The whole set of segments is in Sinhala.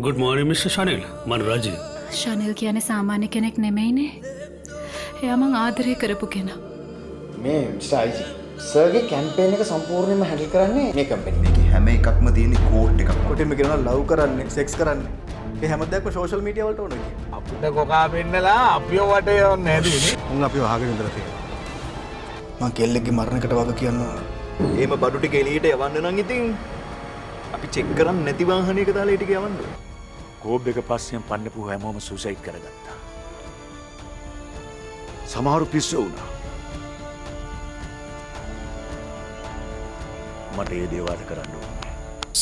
गुड मॉर्निंग मिस्टर शानिल मन राजी ශනිල් කියන්නේ සාමාන්‍ය කෙනෙක් නෙමෙයිනේ. එයා මං ආදරය කරපු කෙනා. මේ මිස්ටර් අයිජි සර්ගේ කැම්පේන් එක සම්පූර්ණයෙන්ම හැන්ඩල් කරන්නේ මේ කම්පැනි මේකේ හැම එකක්ම තියෙන කෝඩ් එකක්. කොටින්ම කියනවා ලව් කරන්නේ සෙක්ස් කරන්නේ. ඒ හැමදාම සෝෂල් මීඩියා වලට ඕන කිය. අපිට කොකා පෙන්නලා අපිව වටේ යන්නේ නැදුනේ. උන් අපිව අහගෙන ඉඳලා තියෙනවා. මං කෙල්ලෙක්ගේ මරණයකට වග කියනවා. එහෙම බඩු ටික එළියට යවන්න නම් ඉතින් අපි චෙක් කරන්නේ නැති වාහනයක දාලා ඒ ටික යවන්න ඕනේ. කෝබ් එක පස්සෙන් පන්නපු හැමෝම සුසයිඩ් කරගත්තා. සමහරු පිස්සු වුණා. මට ඒ දේවල් කරන්න ඕනේ.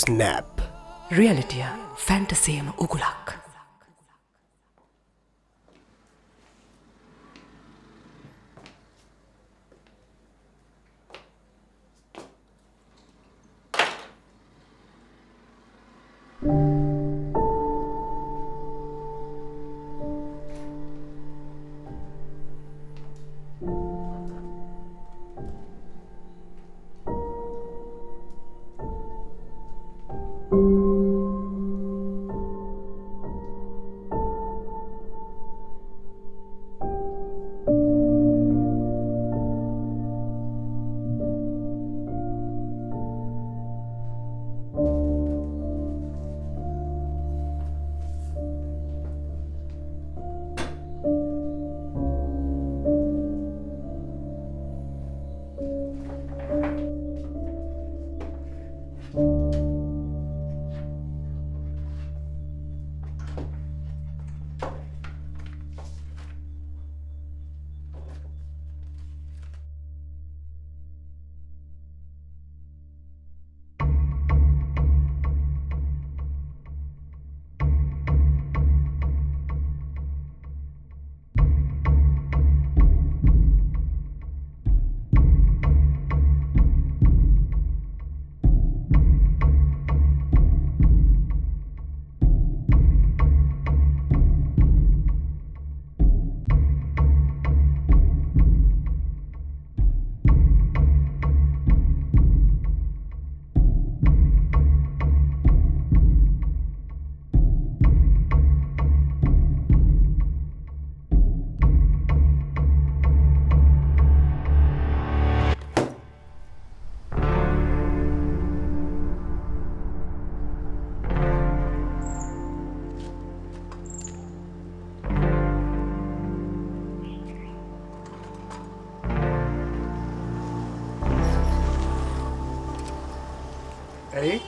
ස්නැප් රියලිටිය ෆැන්ටසියම උගුලක්. Hey,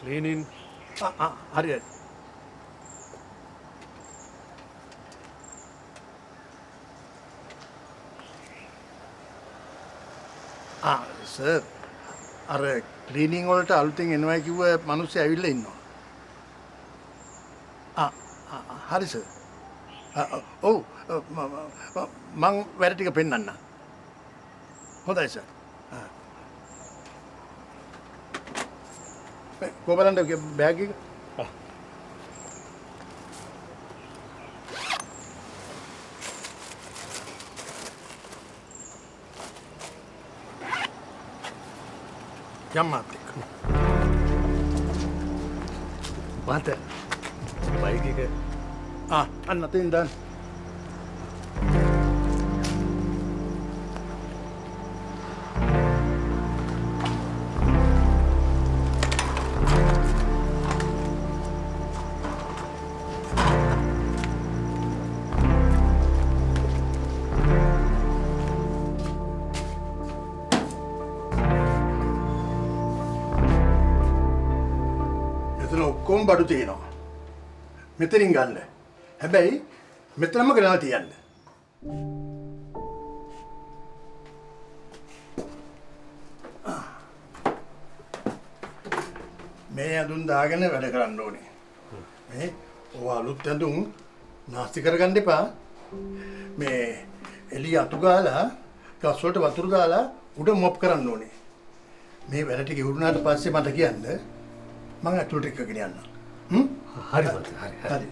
cleaning හරි සර් අර ක්ලීනින් වලට අලුතින් එනවා කිව්ව මිනිස්සු ඇවිල්ලා ඉන්නවා හරි සර් ඔව් මං වැඩ ටික පෙන්නන්න හොඳයි සර් කොබලන්ට බෑග් එක යම්මාත් එක්ක මත බයික් එක අන්න අතින් දාන්න ඔක්කොම බඩු තියෙනවා. මෙතනින් ගන්න. හැබැයි මෙතනම ගෙනලා තියන්න. මේ ඇඳුම් දාගෙන වැඩ කරන්න ඕනේ. මේ ඔය අලුත් ඇඳුම් නාස්ති කරගන්න එපා. මේ එළිය අතු ගාලා ගස් වලට වතුර දාලා උඩ මොප් කරන්න ඕනේ. මේ වැඩ ටික ඉවරුනාට පස්සේ මට කියන්න මම ඇතුළට එක්කගෙන යන්න. හරි මන්ත්‍රී හරි හරි.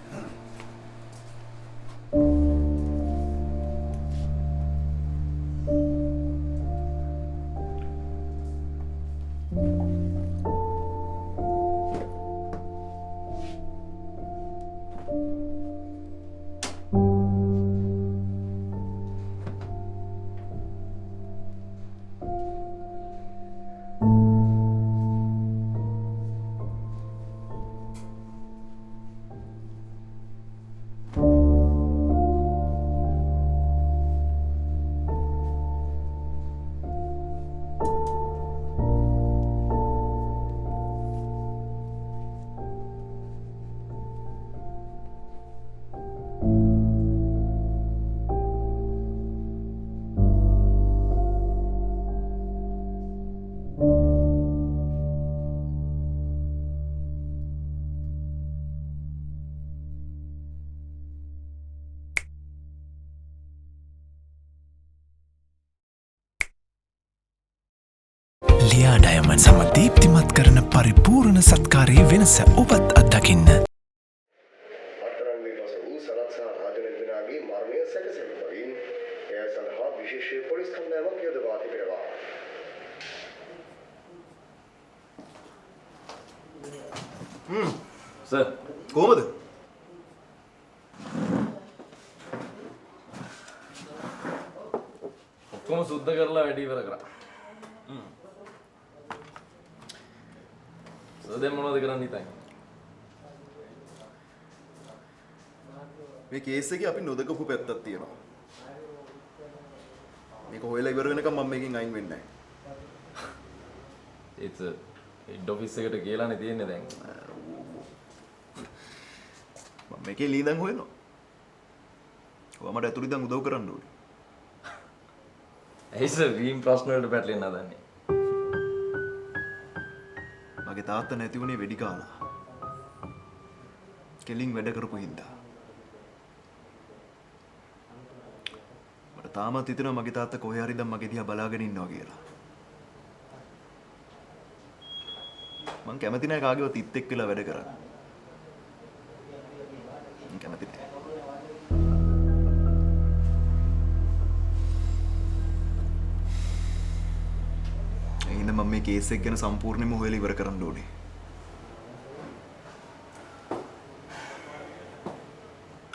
ලියා ඩයමන්ඩ් සම දීප්තිමත් කරන පරිපූර්ණ සත්කාරයේ වෙනස ඔබත් අත්දකින්න. අත්තරංගේ පස වූ සරත් සහ රාජනන්දනාගේ මරණය සැකසෙන බවින් එය සඳහා විශේෂ පොලිස් කණ්ඩායමක් යොදවා තිබෙනවා. සර් කොහමද? ඔක්කොම සුද්ධ කරලා වැඩි ඉවර කරා. දැන් මොනවද කරන්න හිතන්නේ? මේ කේස් එකේ අපි නොදකපු පැත්තක් තියෙනවා. මේක හොයලා ඉවර වෙනකම් මම මේකෙන් අයින් වෙන්නේ නැහැ. ඒත් හෙඩ් ඔෆිස් එකට ගිහලානේ තියෙන්නේ දැන්. මම මේකේ ලීඳන් හොයනවා. ඔයා මට අතුරු ඉඳන් උදව් කරන්න ඕනේ. ඇයි සර් වීම් ප්‍රශ්න වලට පැටලෙන්න හදන්නේ? මගේ තාත්තා නැති වුණේ වෙඩි කාලා. කෙලින් වැඩ කරපු හින්දා. මට තාමත් හිතෙනවා මගේ තාත්තා කොහේ හරි දැන් මගේ දිහා බලාගෙන ඉන්නවා කියලා. මං කැමති නැහැ කාගේවත් ඉත් එක්ක වෙලා වැඩ කරන්න. මං කැමති නැහැ. එහෙනම් මම මේ කේස් එක ගැන සම්පූර්ණයෙන්ම හොයලා ඉවර කරන්න ඕනේ.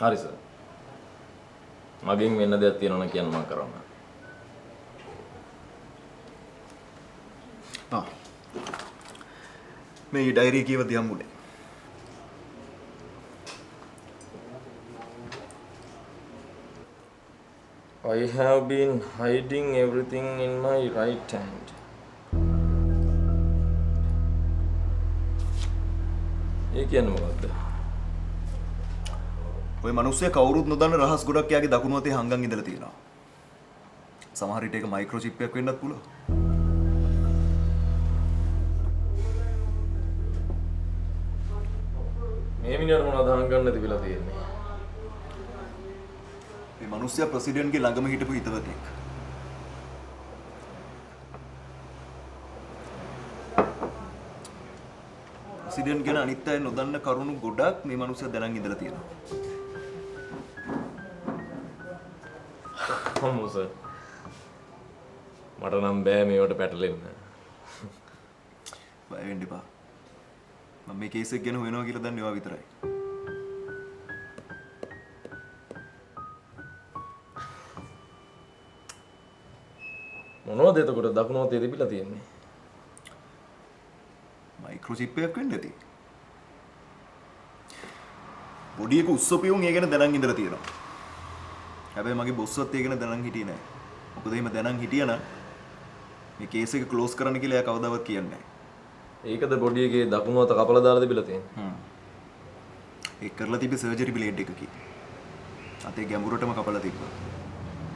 හරි සර්. මගෙන් වෙන්න දෙයක් තියෙනවා නම් කියන්න මම කරන්න. මේ ඩයරි කියව දියම්බුනේ. I have been hiding everything in my right hand. ඒ කියන්නේ මොකක්ද? ඔය මිනිස්සයා කවුරුත් නොදන්න රහස් ගොඩක් යාගේ දකුණු අතේ හංගන් ඉඳලා තියෙනවා. සමහර විට ඒක මයික්‍රොචිප් එකක් වෙන්නත් පුළුවන්. මේ මිනිහට මොනවද හංගන්න තිබිලා තියෙන්නේ? මේ මිනිස්සයා ප්‍රෙසිඩන්ට්ගේ ළඟම හිටපු හිතවතෙක්. ප්‍රෙසිඩන්ට් ගැන අනිත් අය නොදන්න කරුණු ගොඩක් මේ මිනිස්සයා දැනන් ඉඳලා තියෙනවා. හම්මෝ සර්. මට නම් බෑ මේවට පැටලෙන්න. බය වෙන්න එපා. මම මේ කේස් එක ගැන හොයනවා කියලා දන්නේ ඔයා විතරයි. මොනවද එතකොට දකුණු අතේ තිබිලා තියෙන්නේ? මයික්‍රොචිප් එකක් වෙන්න ඇති. බොඩි එක උස්සපියුන් ඒ ගැන දැනන් ඉඳලා තියෙනවා. හැබැයි මගේ බොස්වත් ඒ ගැන දැනන් හිටියේ නෑ. මොකද එහෙම දැනන් හිටියනම් මේ කේස් එක ක්ලෝස් කරන්න කියලා එයා කවදාවත් කියන්නේ නෑ. ඒකද බොඩි එකේ දකුණු අත කපලා දාලා තිබිලා තියෙන්නේ. ඒක කරලා තිබ්බේ සර්ජරි බ්ලේඩ් එකකින්. අතේ ගැඹුරටම කපලා තිබ්බා.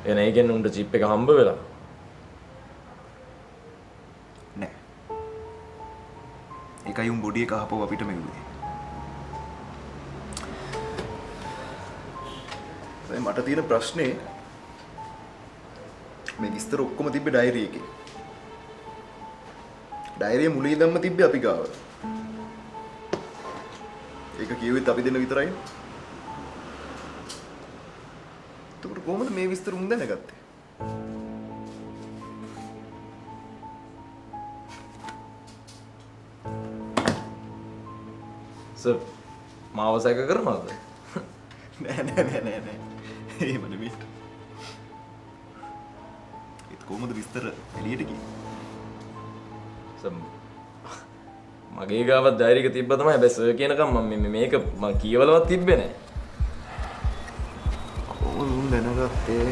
එන ඒ කියන්නේ උන්ට චිප් එක හම්බ වෙලා. නෑ. ඒකයි උන් බොඩි එක අහපුව අපිට මෙව්වේ. දැන් මට තියෙන ප්‍රශ්නේ මේ විස්තර ඔක්කොම තිබ්බේ ඩයරි එකේ. ඩයරිය මුලින් ඉඳන්ම තිබ්බේ අපි ගාව. ඒක කියුවෙත් අපි දෙන්න විතරයි. එතකොට කොහොමද මේ විස්තර උන් දැනගත්තේ? සර් මාව සැක කරනවද? නෑ. එහෙම නෙමෙයි. ඒත් කොහොමද විස්තර එළියට ගියේ? සර් මගේ ගාවත් ඩයරි එක තිබ්බා තමයි. හැබැයි සර් කියනකම් මම මේක කියවලවත් තිබ්බේ නෑ. කොහොමද දැනගත්තේ?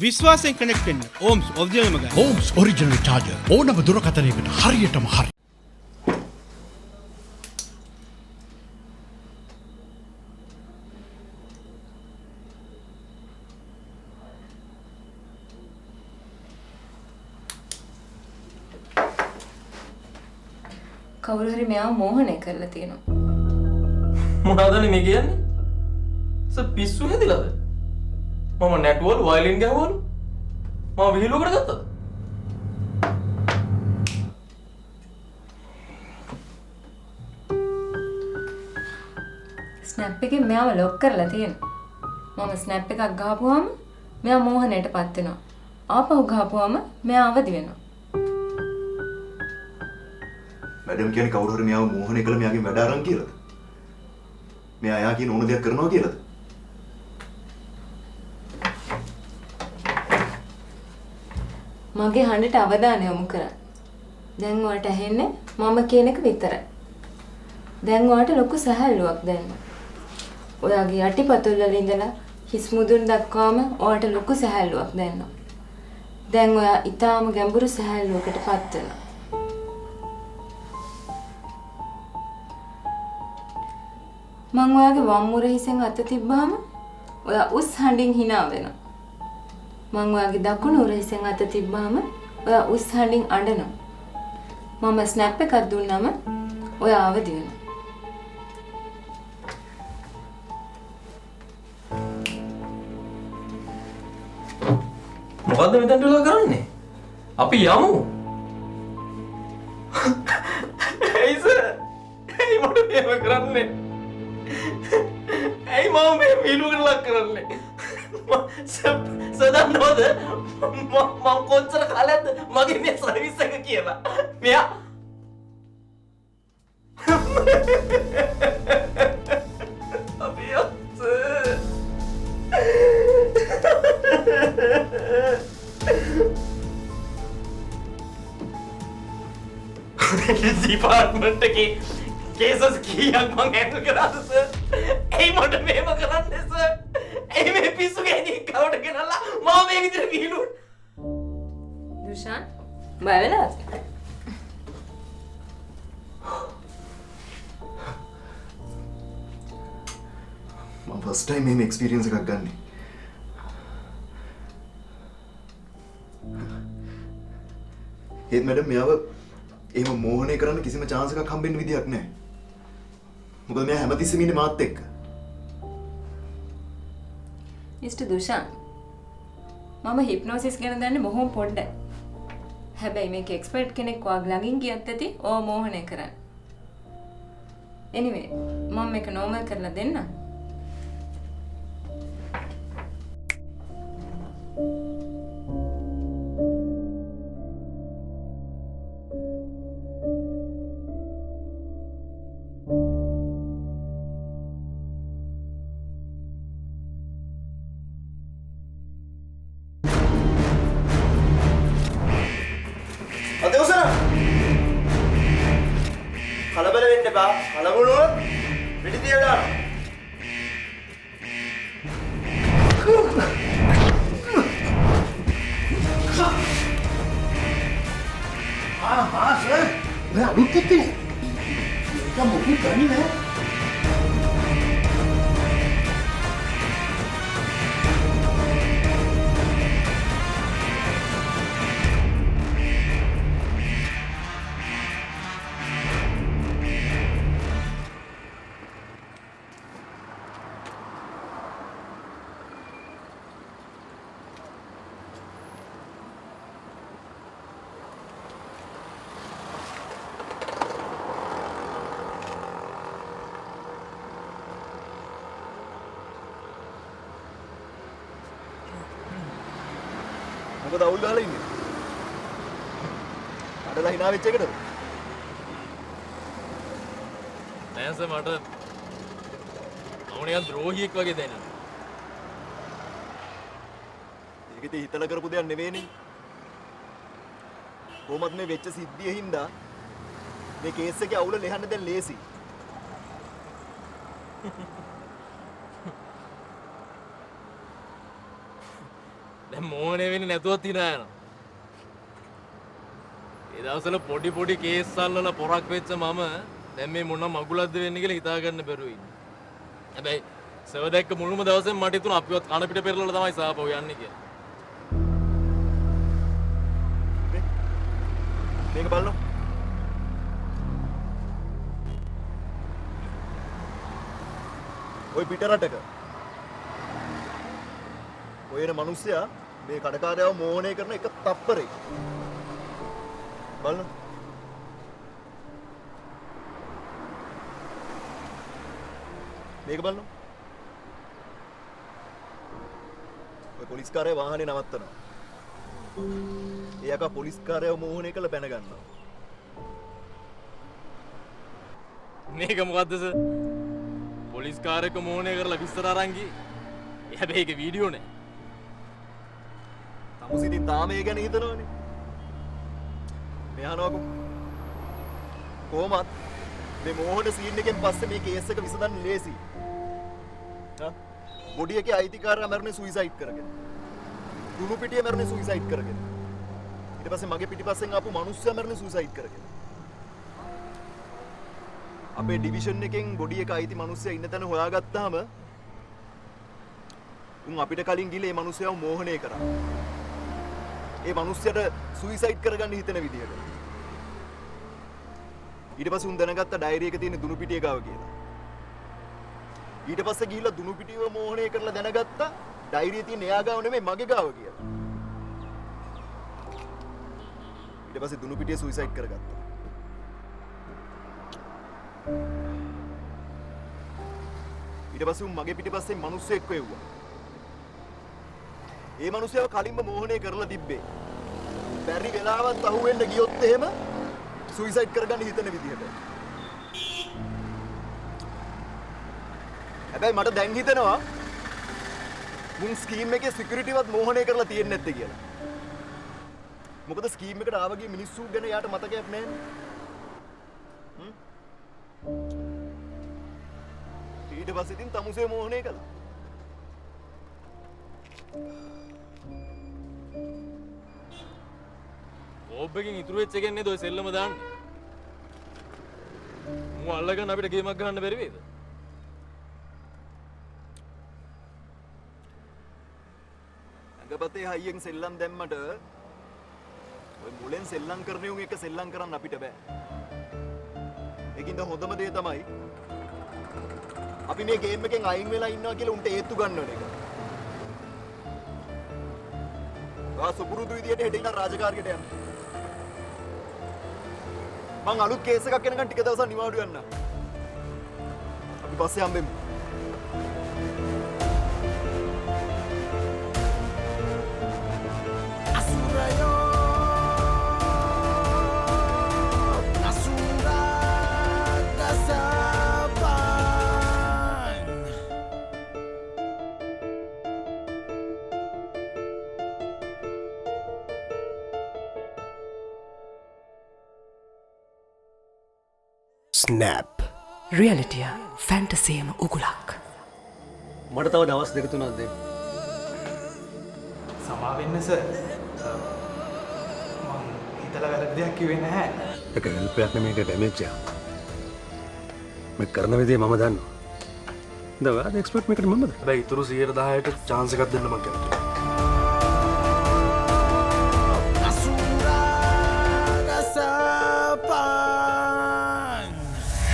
විශ්වාසයෙන් කනෙක්ට් වෙන්න. ඕම්ස් ඔරිජිනල්ම ගන්න. ඕම්ස් ඔරිජිනල් චාර්ජර් ඕනම දුරකථනයකට හරියටම හරි. කවුරු හරි මෙයාව මෝහනය කරලා තියෙනවා. මොනවදනේ මේ කියන්නේ? සර් පිස්සු හැදිලාද? මම නැට්වල වයලින් ගැහුවලු. මම විහිළුවකට ගත්තද? ස්නැප් එකෙන් මෙයාව ලොක් කරලා තියෙනවා. මම ස්නැප් එකක් ගහපුවාම මෙයා මෝහනයටපත් වෙනවා. ආපහු ගහපුවාම මෙයා අවදි වෙනවා. මැඩම් කියන්නේ කවුරු හරි මෙයාව මෝහනය කළ මෙයාගෙන් වැඩ අරන් කියලාද? මෙයා එයා කියන ඕන දෙයක් කරනවා කියලාද? මගේ හඬට අවධානය යොමු කරන්න. දැන් ඔයාලට ඇහෙන්නේ මම කියන එක විතරයි. දැන් ඔයාලට ලොකු සැහැල්ලුවක් දැනෙනවා. ඔයාගේ යටිපතුල් වල ඉඳලා හිස් මුදුන් දක්වාම ඔයාලට ලොකු සැහැල්ලුවක් දැනෙනවා. දැන් ඔයා ඊටාම ගැඹුරු සැහැල්ලුවකටපත් වෙනවා. මම ඔයාගේ වම් මුර හිසෙන් අත තිබ්බාම ඔයා උස් හඬින් hina වෙනවා. මම ඔයාගේ දකුණු උර හිසෙන් අත තිබ්බාම ඔයා උස් හඬින් අඬනවා. මම ස්නැප් එකක් දුන්නාම ඔයා අවදි වෙනවා. මොකද්ද මෙතනට වෙලා කරන්නේ? අපි යමු. ඇයි සර්? ඇයි මට මේව කරන්නේ? ඇයි මම මේ විලුවකට ලක් කරන්නේ? සදන්නවද? මම කොච්චර කාලයක්ද මගේ මේ සර්විස් එක කියලා? මෙයා අපි ඩිපාර්ට්මන්ට් එකේ කේසස් කීයක් මං හැන්ඩල් කරාද සර්? එයි මට මේව කරන්නේ සර්? එයි මේ පිස්සු ගෑණි කවට ගෙනල්ලා මම මේ විදිහට විහිළුවට. දුෂාන් බය වෙලාද? මම ෆස්ට් ටයිම් මේ එක්ස්පීරියන්ස් එකක් ගන්නෙ. ඒත් මැඩම් මෙයාව එහෙම මෝහනය කරන්න කිසිම chance එකක් හම්බෙන්න විදියක් නැහැ. මොකද මෙයා හැමතිස්සෙම ඉන්නේ මාත් එක්ක. මිස්ටර් දුෂාන් මම හිප්නොසිස් ගැන දන්නේ බොහොම පොඩ්ඩයි. හැබැයි මේක එක්ස්පර්ට් කෙනෙක් වාගේ ළඟින් ගියත් ඇති ඕව මෝහනය කරන්න. anyway මම මේක normal කරලා දෙන්නම්. කලබල වෙන්න එපා. කලබලුනොත් පිටි තියලා දානවා. हाँ सर मैं अभी तक क्या मुझे करनी है මොකද අවුල් ගහලා ඉන්නේ? අඩලා hina වෙච්ච එකද? නෑ සර් මට අවුනියන් ද්‍රෝහියෙක් වගේ දැනෙනවා. ඒක ඉතින් හිතලා කරපු දෙයක් නෙවෙයිනේ. කොහොමද මේ වෙච්ච සිද්ධිය හින්දා මේ කේස් එකේ අවුල ලියන්න දැන් ලේසි. දැන් මෝහනේ වෙන්නේ නැතුවත් hina යනවා. ඒ දවස්වල පොඩි පොඩි කේස් වල පොරක් වෙච්ච මම දැන් මේ මොන මගුලක්ද වෙන්නේ කියලා හිතා ගන්න බැරුව ඉන්නේ. හැබැයි සර්වර් දැක්ක මුළුම දවසෙම මට හිතුණා අපිවත් කන පිට පෙරලලා තමයි සාපව යන්නේ කියලා. මේක බලන්න. ඔය පිට රටක ඔය එන මිනිස්සයා මේ කඩකාරයව මෝහනය කරන එක තප්පරේ. බලන්න. මේ මේක බලන්න. ඔය පොලිස් කාර්යය වාහනේ නවත්තනවා. එයාක පොලිස් කාර්යව මෝහනය කළ බැන ගන්නවා. මේක මොකද්ද සර්? පොලිස් කාර්යක මෝහනය කරලා විස්තර අරන් ගියේ. හැබැයි ඒක වීඩියෝ නෑ. තමුසිතින් තාම ඒ ගැන හිතනවනේ. මෙහානවකෝ. කොහොමත් මේ මෝහන සීන් එකෙන් පස්සේ මේ කේස් එක විසඳන්න ලේසි. හා? බොඩි එකේ අයිතිකාරයා මරන්නේ සුයිසයිඩ් කරගෙන. දුනු පිටියේ මරන්නේ සුයිසයිඩ් කරගෙන. ඊට පස්සේ මගේ පිටිපස්සෙන් ආපු මිනිස්සයා මරන්නේ සුයිසයිඩ් කරගෙන. අපේ ඩිවිෂන් එකෙන් බොඩි එක අයිති මිනිස්සයා ඉන්න තැන හොයාගත්තාම උන් අපිට කලින් ගිහලා මේ මිනිස්සයාව මෝහනය කරා. ඒ මිනිස්සයාට සුයිසයිඩ් කරගන්න හිතන විදියට. ඊට පස්සේ උන් දැනගත්ත ඩයරි එක තියෙන දුනු පිටිය ගාව කියලා. ඊට පස්සේ ගිහිල්ලා දුනු පිටියව මෝහනය කරලා දැනගත්ත ඩයරිය තියෙන එයා ගාව නෙමෙයි මගේ ගාව කියලා. ඊට පස්සේ දුනු පිටිය සුයිසයිඩ් කරගත්තා. ඊට පස්සේ උන් මගේ පිටිපස්සේ මිනිස්සෙක් එව්වා. ඒ මිනිස්සයව කලින්ම මෝහනය කරලා තිබ්බේ. බැරි වෙලාවත් අහුවෙන්න ගියොත් එහෙම සුයිසයිඩ් කරගන්න හිතන විදිහට. හැබැයි මට දැන් හිතෙනවා මුන් ස්කීම් එකේ සිකියුරිටිවත් මෝහනය කරලා තියෙන්නේ නැද්ද කියලා. මොකද ස්කීම් එකට ආවගේ මිනිස්සු ගැන යාට මතකයක් නැහැ. ඊට පස්සේ ඉතින් තමුසේ මෝහනය කළා. ඕබ්බකින් ඉතුරු වෙච්ච එකෙන් නේද ඔය සෙල්ලම දාන්නේ. මම අල්ලගෙන අපිට ගේමක් ගහන්න බැරි වේද? අඟපතේ හයියෙන් සෙල්ලම් දැම්මට ඔය මුලෙන් සෙල්ලම් කරන උන් එක සෙල්ලම් කරන්න අපිට බෑ. ඒකින්ද හොඳම දේ තමයි අපි මේ ගේම් එකෙන් අයින් වෙලා ඉන්නවා කියලා උන්ට ඒත්තු ගන්න ඕනේ. ඔයා සුපුරුදු විදියට හෙට ඉඳන් රාජකාරියට යන්න. මං අලුත් කේස් එකක් එනකන් ටික දවසක් නිවාඩු යන්න. අපි පස්සේ හම්බෙමු. ස්නැප් රියලිටිය ෆැන්ටසියම උගුලක්. මට තව දවස් දෙක තුනක් දෙන්න. සමාවෙන්න සර්. මං හිතලා වැරදි දෙයක් කිව්වේ නැහැ. ඒක හෙල්පයක් නෙමෙයි ඒක ඩැමේජ් එකක්. මේ කරන විදිය මම දන්නවා. දැන් ඔයාලා එක්ස්පර්ට් මේකට මමද? හැබැයි ඉතුරු 110ට chance එකක් දෙන්න මං කැමතියි.